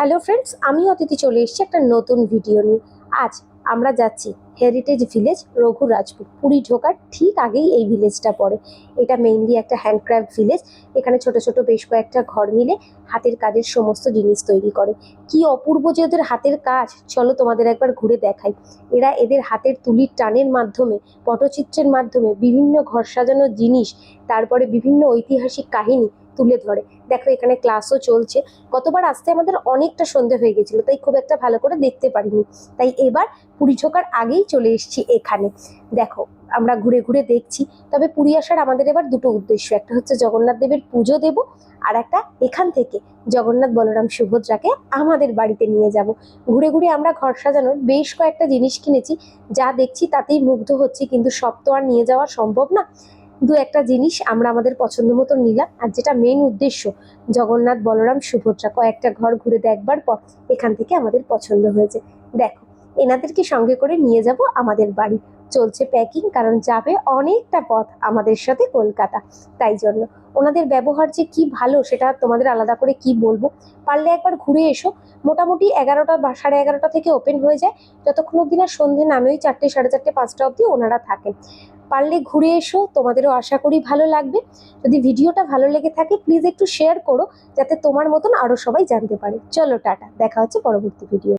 Hello friends, আমি অতিথি চলে এসেছি একটা নতুন ভিডিও নিয়ে। আজ আমরা যাচ্ছি হেরিটেজ ভিলেজ রঘুরাজপুর। পুরী ঢোকার ঠিক আগেই এই ভিলেজটা পড়ে। এটা মেইনলি একটা হ্যান্ডক্রাফট ভিলেজ। এখানে ছোট ছোট বেশ কয়েকটা ঘর মিলে হাতের কাজের সমস্ত জিনিস তৈরি করে। কি অপূর্ব যে ওদের হাতের কাজ, চলো তোমাদের একবার ঘুরে দেখাই। এরা এদের হাতের তুলির টানের মাধ্যমে, পটচিত্রের মাধ্যমে বিভিন্ন ঘর সাজানোর জিনিস, তারপরে বিভিন্ন ঐতিহাসিক কাহিনী তুলে ধরে। দেখো এখানে ক্লাসও চলছে। গতবার আসতে আমাদের অনেকটা সন্ধে হয়ে গেছিল, তাই খুব একটা ভালো করে দেখতে পারিনি। তাই এবার পুরী ঢোকার আগেই চলে এসেছি এখানে। দেখো আমরা ঘুরে ঘুরে দেখছি। তবে পুরী আসার আমাদের এবার দুটো উদ্দেশ্য, একটা হচ্ছে জগন্নাথ দেবের পুজো দেব, আর একটা এখান থেকে জগন্নাথ বলরাম সুভদ্রাকে আমাদের বাড়িতে নিয়ে যাব। ঘুরে ঘুরে আমরা ঘর সাজানোর বেশ কয়েকটা জিনিস কিনেছি, যা দেখছি তাতেই মুগ্ধ হচ্ছি, কিন্তু সব তো আর নিয়ে যাওয়া সম্ভব না। দু একটা জিনিস আমরা আমাদের পছন্দ মতো নিলাম, আর যেটা মেন উদ্দেশ্য জগন্নাথ বলরাম সুভদ্রা, কয়েকটা ঘর ঘুরে দেখবার পর এখান থেকে আমাদের পছন্দ হয়েছে। দেখো এনাদেরকে সঙ্গে করে নিয়ে যাব আমাদের বাড়ি। চলছে প্যাকিং, কারণ যাবে অনেকটা পথ আমাদের সাথে কলকাতা। তাই জন্য ওনাদের ব্যবহার যে কি ভালো সেটা তোমাদের আলাদা করে কি বলবো। পারলে একবার ঘুরে এসো। মোটামুটি 11টা বা 11:30 থেকে ওপেন হয়ে যায়। যতক্ষণ অব্দি না সন্ধে নামে, ওই 4টে, 4:30, 5টা অব্দি ওনারা থাকেন। পারলে ঘুরে এসো, তোমাদেরও আশা করি ভালো লাগবে। যদি ভিডিওটা ভালো লেগে থাকে প্লিজ একটু শেয়ার করো, যাতে তোমার মতন আরো সবাই জানতে পারে। চলো টাটা, দেখা হচ্ছে পরবর্তী ভিডিও।